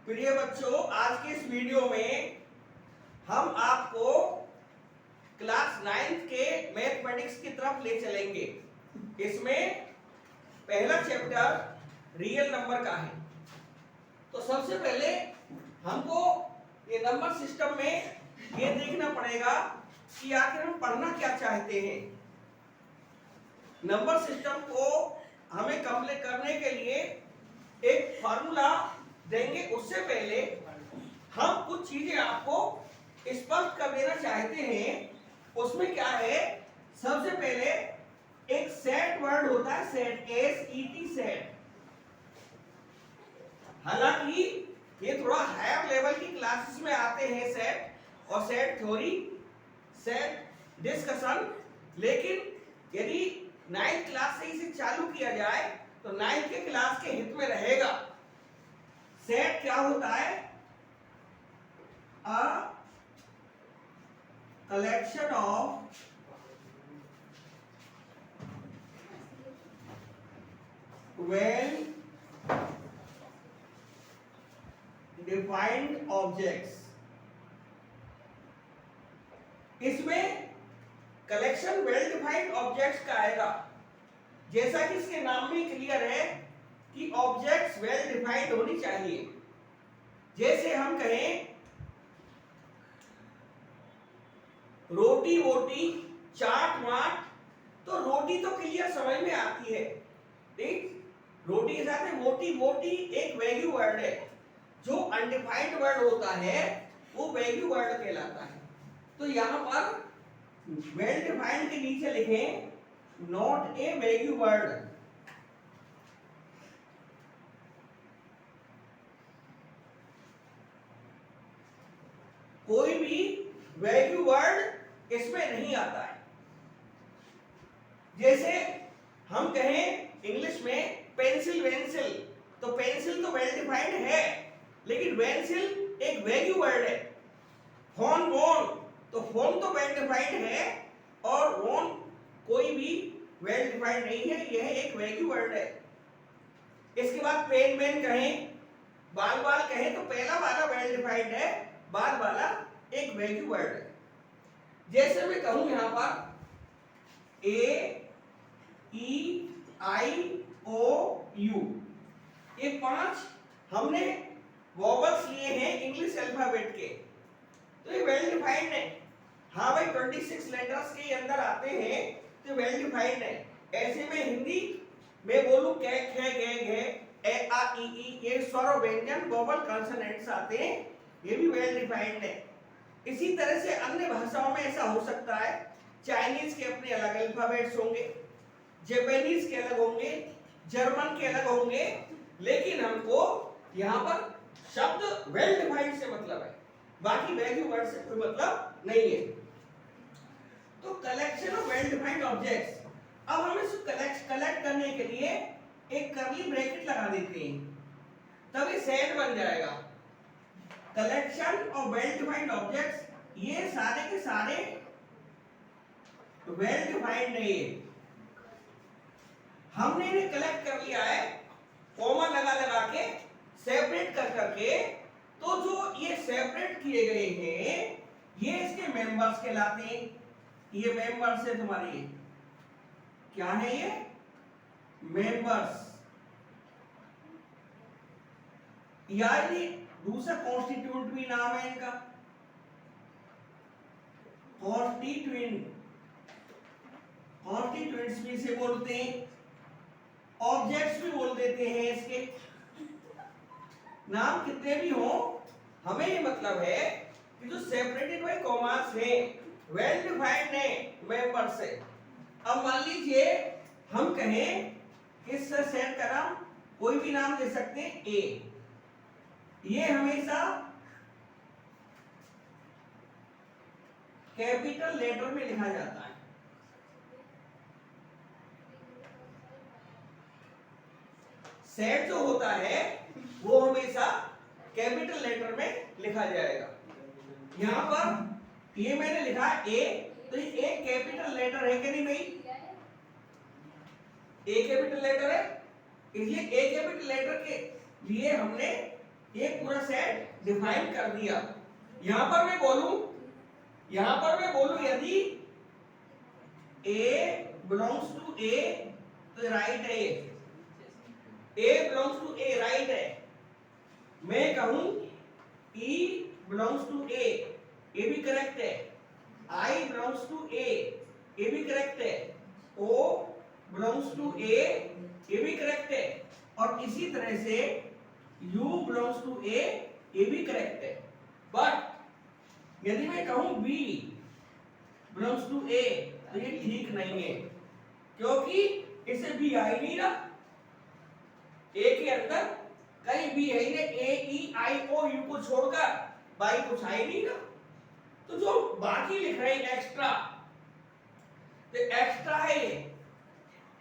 प्रिय बच्चों, आज के इस वीडियो में हम आपको क्लास 9th के मैथमेटिक्स की तरफ ले चलेंगे। इसमें पहला चैप्टर रियल नंबर का है। तो सबसे पहले हमको ये नंबर सिस्टम में ये देखना पड़ेगा कि आखिर हम पढ़ना क्या चाहते हैं। नंबर सिस्टम को हमें कंप्लीट करने के लिए एक फॉर्मूला देंगे। उससे पहले हम कुछ चीजें आपको स्पष्ट कर देना चाहते हैं। उसमें क्या है, सबसे पहले एक सेट वर्ड होता है, सेट, SET, सेट। हालांकि ये थोड़ा हायर लेवल की क्लासेस में आते हैं सेट और सेट थ्योरी, सेट डिस्कशन, लेकिन यदि 9th क्लास से इसे चालू किया जाए तो 9th के क्लास के हित में रहेगा। सेट क्या होता है? A collection of well defined objects. इसमें कलेक्शन वेल डिफाइंड ऑब्जेक्ट्स का आएगा। जैसा कि इसके नाम में क्लियर है कि ऑब्जेक्ट्स वेल डिफाइंड होनी चाहिए। जैसे हम कहें रोटी वोटी, चाट वाट, तो रोटी तो क्लियर समझ में आती है, ठीक। रोटी के साथ में मोटी मोटी एक वैल्यू वर्ड है। जो अनडिफाइंड वर्ड होता है वो वैल्यू वर्ड कहलाता है। तो यहां पर वेल डिफाइंड के नीचे लिखें नॉट ए वैल्यू वर्ड। कोई भी वैल्यू वर्ड इसमें नहीं आता है। जैसे हम कहें इंग्लिश में पेंसिल वेंसिल, तो पेंसिल तो वेल डिफाइंड है, लेकिन वेंसिल एक वैल्यू वर्ड है। फोन वोन, तो फोन तो वेल डिफाइंड है और वोन कोई भी वेल डिफाइंड नहीं है, यह एक वैल्यू वर्ड है। इसके बाद पेन वेन कहें, बाल बाल कहें, तो पहला वाला वेल डिफाइंड है, बाद वाला एक वैल्यू वर्ड है। जैसे मैं कहूं यहां पर AEIOU, ये 5 हमने वॉवल्स लिए हैं इंग्लिश अल्फाबेट के, तो ये वेल डिफाइंड है। हाँ भाई, 26 लेटर्स के अंदर आते हैं तो वेल डिफाइंड है। ऐसे में हिंदी में बोलूं कै खे गे घे ए आ ई ई, ये स्वर व्यंजन वोवल कॉन्सोनेंट्स आते हैं, ये भी वेल डिफाइंड है। इसी तरह से अन्य भाषाओं में ऐसा हो सकता है। चाइनीज के अपने अलग अल्फाबेट्स होंगे, जापानीज के अलग होंगे, जर्मन के अलग होंगे, लेकिन हमको यहाँ पर शब्द वेल डिफाइंड से मतलब है, बाकी वैल्यू वर्ड से कोई मतलब नहीं है। तो collection of well defined objects, अब हम इस कलेक्ट करने के लिए एक कर्ली ब्रैकेट लगा देते हैं, तभी सेट बन जाएगा। Collection of well defined objects, ये सारे के सारे वेल डिफाइंड नहीं है। हमने इन्हें कलेक्ट कर लिया है कॉमा लगा लगा के, सेपरेट कर करके, तो जो ये सेपरेट किए गए हैं ये इसके मेंबर्स कहलाते हैं। ये मेंबर्स है तुम्हारे, क्या है ये? मेंबर्स, यानी दूसरा कॉन्स्टिट्यूएंट भी नाम है इनका, कॉन्स्टिट्यूएंट, कॉन्स्टिट्यूएंट्स भी से बोलते हैं, ऑब्जेक्ट्स भी बोल देते हैं। इसके नाम कितने भी हो, हमें ये मतलब है कि जो सेपरेटेड बाय कॉमास है, वेल डिफाइंड है, मेंबर से। अब मान लीजिए हम कहें इस सेट का नाम कोई भी नाम दे सकते हैं ए, ये हमेशा कैपिटल लेटर में लिखा जाता है। सेट जो होता है वो हमेशा कैपिटल लेटर में लिखा जाएगा। यहां पर ये मैंने लिखा ए, तो ये ए कैपिटल लेटर है कि नहीं भाई? ए कैपिटल लेटर है, इसलिए ए कैपिटल लेटर के लिए हमने एक पूरा सेट डिफाइन कर दिया। यहां पर मैं बोलूं यदि A belongs to A, तो राइट है, A belongs to A right है। मैं कहूं E belongs to A, ये भी करेक्ट है। I belongs to A, ये भी करेक्ट है। O belongs to A, ये भी करेक्ट है। और इसी तरह से U belongs to A, ये भी करेक्ट है। बट यदि मैं कहूं B belongs to A, तो ये ठीक नहीं है, क्योंकि इसे B आ ही नहीं रहा, A के अंदर कहीं B है ही नहीं, A E I O U को छोड़कर बाई कुछ आ ही नहीं रहा। तो जो बाकी लिख रहे हैं एक्स्ट्रा, तो एक्स्ट्रा है ये,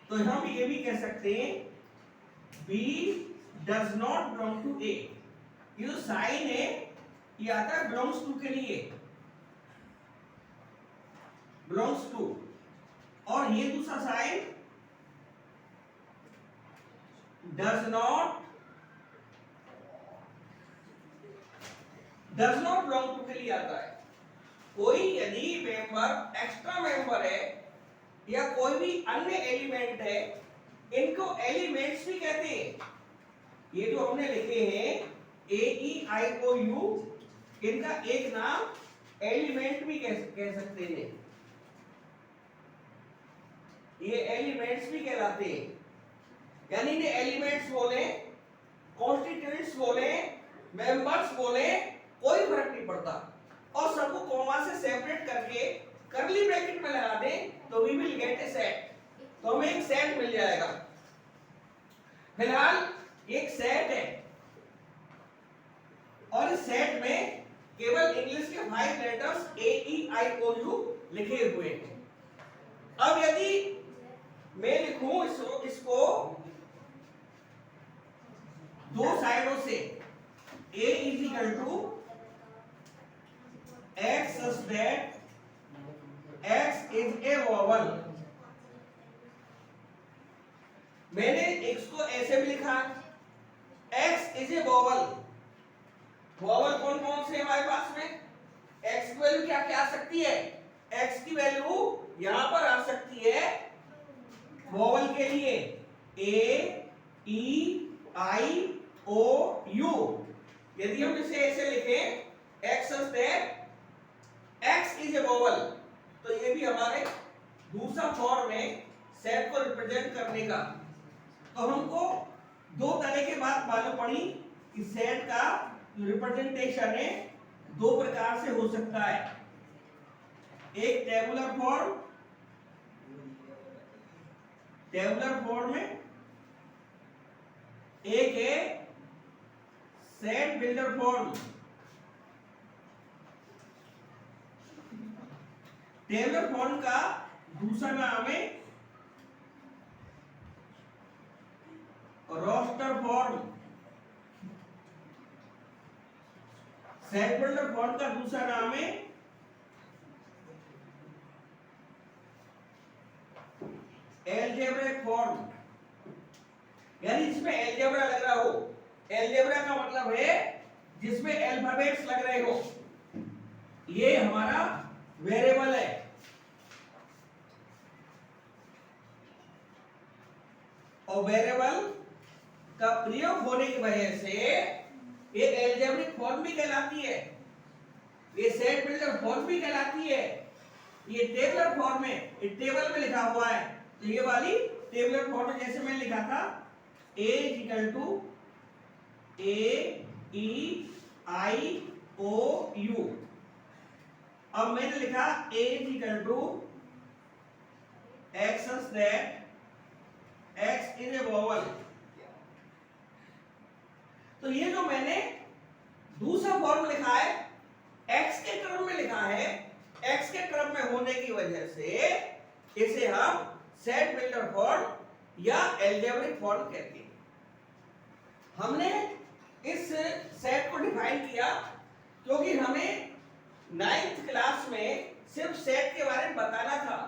तो हम ये भी कह सकते हैं B does not belong to A। ये जो साइन है ये आता है belongs to के लिए, belongs to, और ये दूसरा sign does not belong to के लिए आता है। कोई यदि मेंबर एक्स्ट्रा मेंबर है या कोई भी अन्य एलिमेंट है, इनको एलिमेंट्स भी कहते हैं। ये जो हमने लिखे हैं A E I O U, इनका एक नाम एलिमेंट भी कह सकते हैं, ये एलिमेंट्स भी कहलाते हैं। यानी इन्हें एलिमेंट्स बोले, कॉन्स्टिट्यूएंट्स बोले, मेंबर्स बोले, कोई फर्क नहीं पड़ता। और सबको कॉमा से सेपरेट करके कर्ली ब्रैकेट में लगा दें तो we will get a set, तो हमें एक सेट मिल जाएगा। फिलहाल एक सेट है और इस सेट में केवल इंग्लिश के 5 letters A E I O U लिखे हुए हैं। अब यदि मैं लिखूं इसको दो साइडों से, A is equal to X such that X is a vowel। मैंने X को ऐसे भी लिखा, X is a vowel। Vowel कौन कौन से हमारे पास में? X की वैल्यू क्या क्या आ सकती है? X की वैल्यू यहां पर आ सकती है वॉवल के लिए A E I O U। यदि हम इसे ऐसे लिखें X such that X is a vowel, तो ये भी हमारे दूसरा फॉर्म है सेट को रिप्रेजेंट करने का। तो हमको दो तरह की बात मालूम पड़ी कि सेट का रिप्रेजेंटेशन है दो प्रकार से हो सकता है, एक टेबुलर फॉर्म में, एक है set builder form. Tabular form का दूसरा नाम है roster form. Set builder form का दूसरा नाम है एलजेब्रिक फॉर्म। यानी जिसमें एलजेब्रा लग रहा हो, एलजेब्रा का मतलब है जिसमें अल्फाबेट्स लग रहे हो। ये हमारा वेरिएबल है, और वेरिएबल का प्रयोग होने की वजह से ये एल्जेब्रिक फॉर्म भी कहलाती है, ये सेट बिल्डर फॉर्म भी कहलाती है। ये टेबुलर फॉर्म है, ये टेबल में लिखा हुआ है, तो ये वाली टेबुलर फॉर्म में जैसे मैंने लिखा था A equal to A E I O U। अब मैंने लिखा A equal to X such that X is a vowel। तो ये जो मैंने दूसरा फॉर्म लिखा है X के टर्म में लिखा है, X के टर्म में होने की वजह से इसे हम सेट बिल्डर फॉर्म या एल्जेब्रिक फॉर्म कहते हैं। हमने इस सेट को डिफाइन किया क्योंकि हमें 9th क्लास में सिर्फ सेट के बारे में बताना था,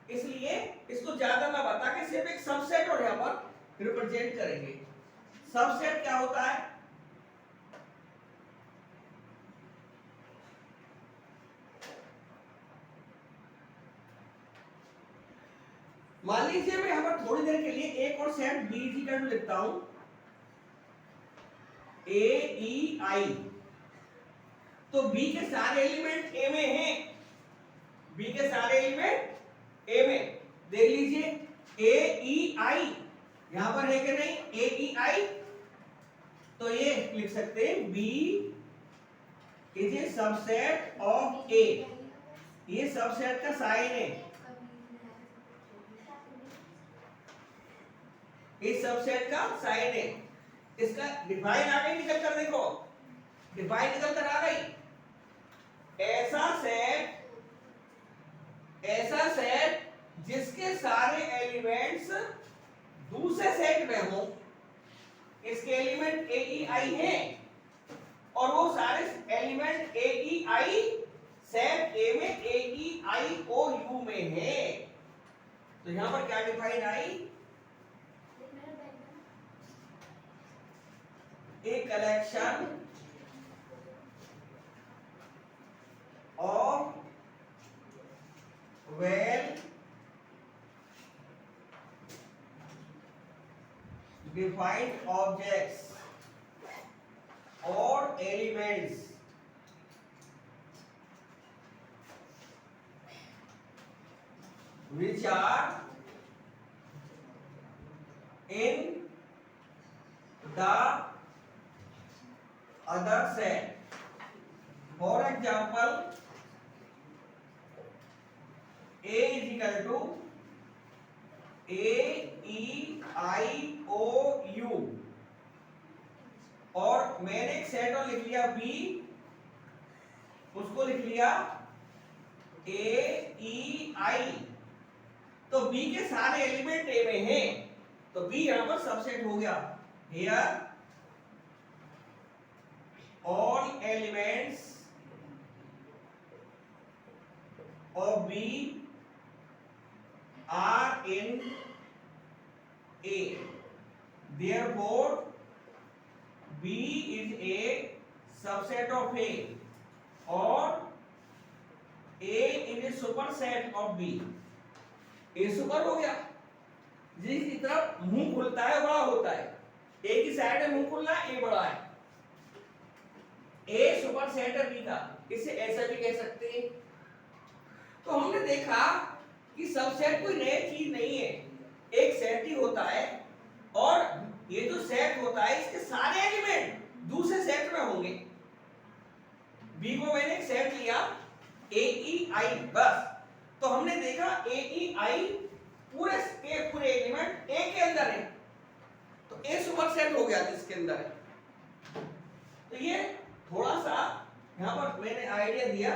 इसलिए इसको ज्यादा ना बता के सिर्फ एक सबसेट और यहां पर रिप्रेजेंट करेंगे। सबसेट क्या होता है? मान लीजिए मैं यहाँ पर थोड़ी देर के लिए एक और सेट बी इक्वल टू लिखता हूं, ए ई आई। तो बी के सारे एलिमेंट ए में हैं, बी के सारे एलिमेंट ए में। देख लीजिए ए ई आई यहां पर है कि नहीं, ए ई आई। तो ये लिख सकते हैं B is a subset of A, ये सबसेट का साइन है, इस सबसेट का साइन है। इसका डिफाइन आ गई निकल कर, देखो डिफाइन निकल कर आ गई। ऐसा सेट जिसके सारे एलिमेंट्स दूसरे सेट में हो, इसके एलिमेंट ए ई आई है और वो सारे एलिमेंट ए ई आई सेट ए में ए ई आई ओ यू में है। तो यहां पर क्या define I, a collection of well defined objects or elements which are in the other set. For example, A is equal to A E I O U और मैंने एक सेट और लिख लिया B, उसको लिख लिया A E I। तो B के सारे एलिमेंट A में हैं, तो B यहां पर सबसेट हो गया। Here all elements of B are in A, therefore B is a subset of A और A is a superset of B। A super हो गया, जिसकी तरफ मुंह खुलता है बड़ा होता है, A की साइड में मुंह खुलना है, A बड़ा है, ए सुपर सेट है बी का, इसे ऐसा भी कह सकते हैं। तो हमने देखा कि सबसेट कोई नई चीज नहीं है, एक सेट ही होता है और ये जो सेट होता है इसके सारे एलिमेंट दूसरे सेट में होंगे। बी को मैंने एक सेट लिया ए ई आई बस, तो हमने देखा ए ई आई पूरे एलिमेंट ए के अंदर है, तो ए सुपर सेट हो गया जिसके अंदर है। तो ये थोड़ा सा यहां पर मैंने आइडिया दिया,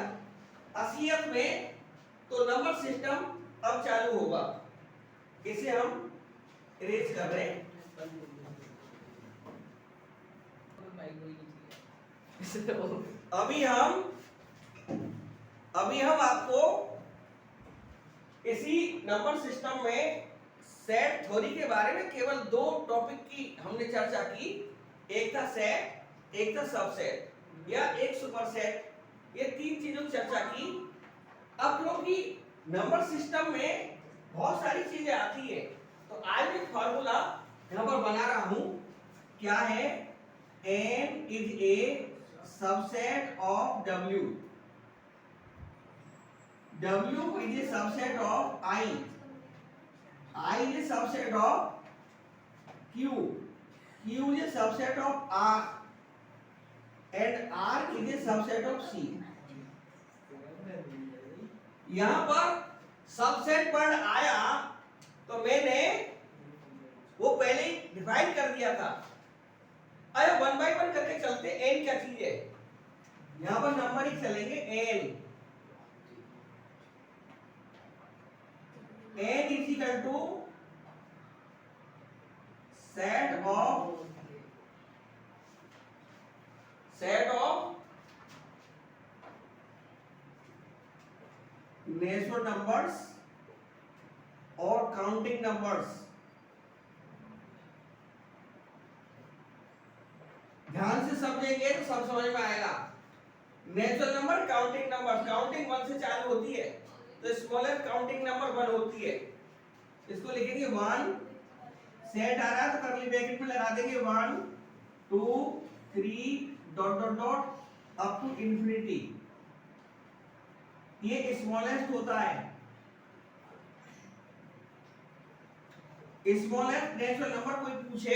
असलियत में तो नंबर सिस्टम अब चालू होगा, इसे हम इरेज कर रहे हैं। अभी हम आपको इसी नंबर सिस्टम में सेट थ्योरी के बारे में केवल दो टॉपिक की हमने चर्चा की, एक था सेट, एक था सबसेट या एक सुपरसेट, ये तीन चीजों की चर्चा की। अब क्योंकि नंबर सिस्टम में बहुत सारी चीजें आती है, तो आज एक फार्मूला यहां पर बना रहा हूं, क्या है, n is a subset of w, w is a subset of i is a subset of q is a subset of r and R is a subset of C। यहां पर सबसेट वर्ड आया तो मैंने वो पहले ही define कर दिया था। अरे वन बाय वन करके चलते, n क्या चीज है, यहां पर नंबर ही चलेंगे, n is equal to set of natural numbers और काउंटिंग नंबर्स। ध्यान से समझेंगे तो सब समझ में आएगा। Natural number, counting number, counting 1 से चालू होती है तो स्मॉलेस्ट काउंटिंग नंबर 1 होती है। इसको लिखेंगे 1, सेट आ रहा है तो करली ब्रैकेट में लगा देंगे 1 2 3 dot dot dot up to infinity. ये स्मॉलेस्ट होता है। स्मॉलेस्ट नेचुरल नंबर कोई पूछे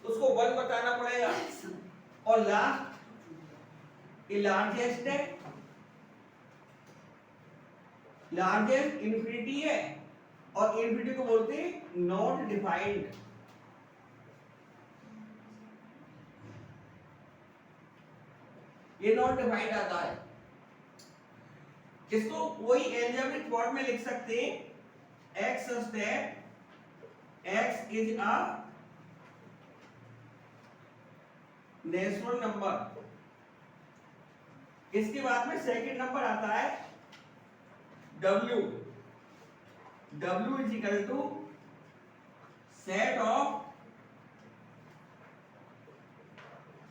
तो उसको 1 बताना पड़ेगा, और लास्ट ये लार्जेस्ट है, लार्जेस्ट इंफिनिटी है, और इंफिनिटी को बोलते हैं नॉट डिफाइंड। ये नॉट डिफाइंड आता है। इसको कोई एल्जेब्रिक फॉर्म में लिख सकते हैं, x such that x is a natural number. इसके बाद में सेकंड नंबर आता है w। w is equal to set of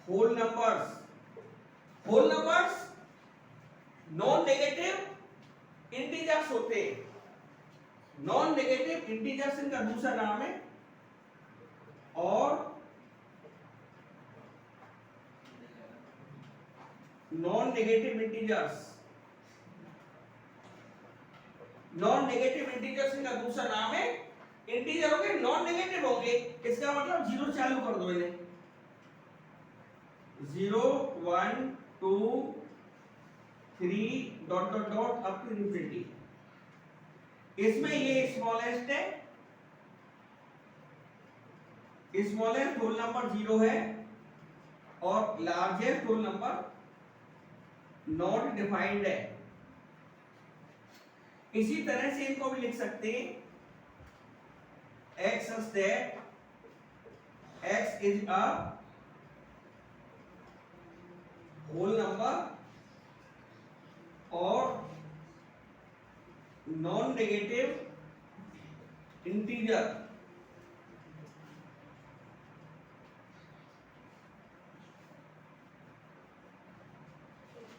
whole numbers. Whole numbers non negative integers होते हैं। नॉन नेगेटिव इंटीजर्स इनका दूसरा नाम है, और non negative integers, non negative integers इनका दूसरा नाम है। इंटीजर होंगे नॉन नेगेटिव होंगे, इसका मतलब जीरो चालू कर दो इन्हें, 0 1 2 3 dot dot dot up to infinity. इसमें ये स्मॉलेस्ट है, स्मॉलेस्ट होल नंबर 0 है, और largest whole number not defined है। इसी तरह से इनको भी लिख सकते हैं, x such that x is a whole number और नॉन नेगेटिव इंटीजर।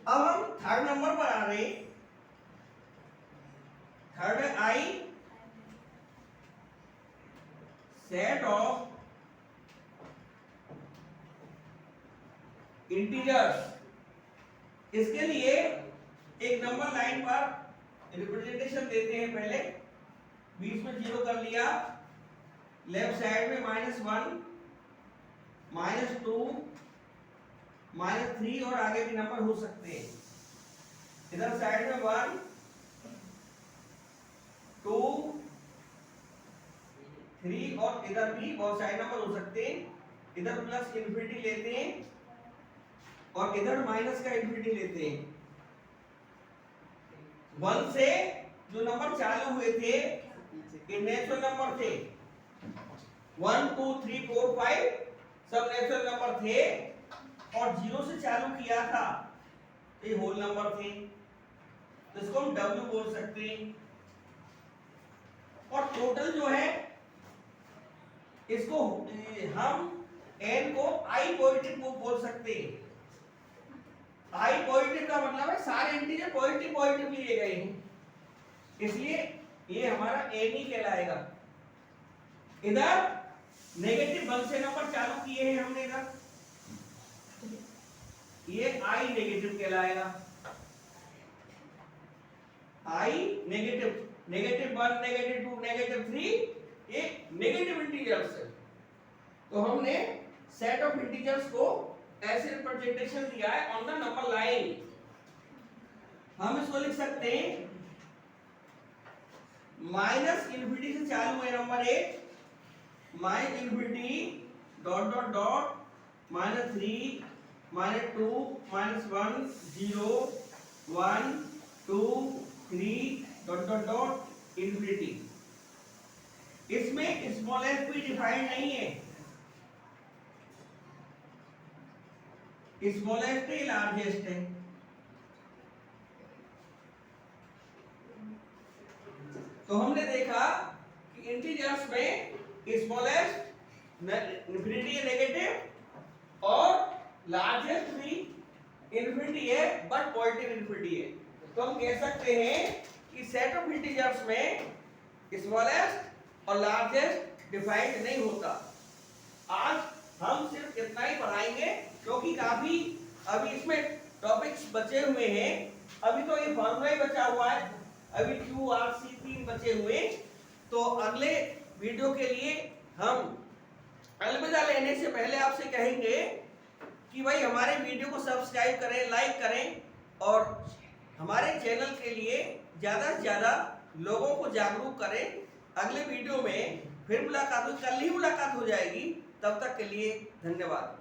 अब हम थर्ड नंबर पर आ रहे हैं। थर्ड है आई सेट ऑफ इंटीजर्स। इसके लिए एक नंबर लाइन पर रिप्रेजेंटेशन देते हैं। पहले बीच में 0 कर लिया, लेफ्ट साइड में -1 -2 -3 और आगे भी नंबर हो सकते हैं। इधर साइड में 1 2 3 और इधर भी बहुत सारे नंबर हो सकते हैं। इधर प्लस इंफिनिटी लेते हैं और इधर माइनस का इंफिनिटी लेते हैं। 1 से जो नंबर चालू हुए थे ये नेचुरल नंबर थे, 1 2 3 4 5 सब नेचुरल नंबर थे, और 0 से चालू किया था ये होल नंबर थे, तो इसको हम W बोल सकते हैं। और टोटल जो है इसको हम n को I पॉजिटिव बोल सकते हैं। I पॉजिटिव का मतलब है सारे इंटीजर पॉजिटिव पॉजिटिव लिए गए हैं, इसलिए ये हमारा n ही कहलाएगा। इधर नेगेटिव 1 से नंबर चालू किए हैं हमने, इधर ये I नेगेटिव कहलाएगा। I नेगेटिव, -1 -2 -3 ये नेगेटिव इंटीजर्स है। तो हमने सेट ऑफ इंटीजर्स को ऐसे रिप्रेजेंटेशन दिया है ऑन द नंबर लाइन। हम इसको लिख सकते हैं माइनस इंफिनिटी से चालू है number 1, minus infinity dot dot dot -3 -2 -1 0 1 2 3 dot dot dot infinity. इसमें स्मॉलेस्ट कोई डिफाइंड नहीं है, स्मॉलेस्ट है लार्जेस्ट है। तो हमने देखा कि इंटीजर्स में स्मॉलेस्ट इंफिनिटी है नेगेटिव, और लार्जेस्ट भी इंफिनिटी है बट पॉजिटिव इंफिनिटी है। तो हम कह सकते हैं कि सेट ऑफ इंटीजर्स में स्मॉलेस्ट और लार्जेस्ट डिफाइंड नहीं होता। आज हम सिर्फ इतना ही पढ़ाएंगे क्योंकि काफी अभी इसमें टॉपिक्स बचे हुए हैं। अभी तो ये फॉर्मूला ही बचा हुआ है, अभी QRC 3 बचे हुए। तो अगले वीडियो के लिए हम अलविदा लेने से पहले आपसे कहेंगे कि भाई हमारे वीडियो को सब्सक्राइब करें, लाइक करें और हमारे चैनल के लिए ज़्यादा से ज़्यादा लोगों को जागरूक करें। अगले वीडियो में फिर मुलाकात हो, कल ही मुलाकात हो जाएगी। तब तक के लिए धन्यवाद।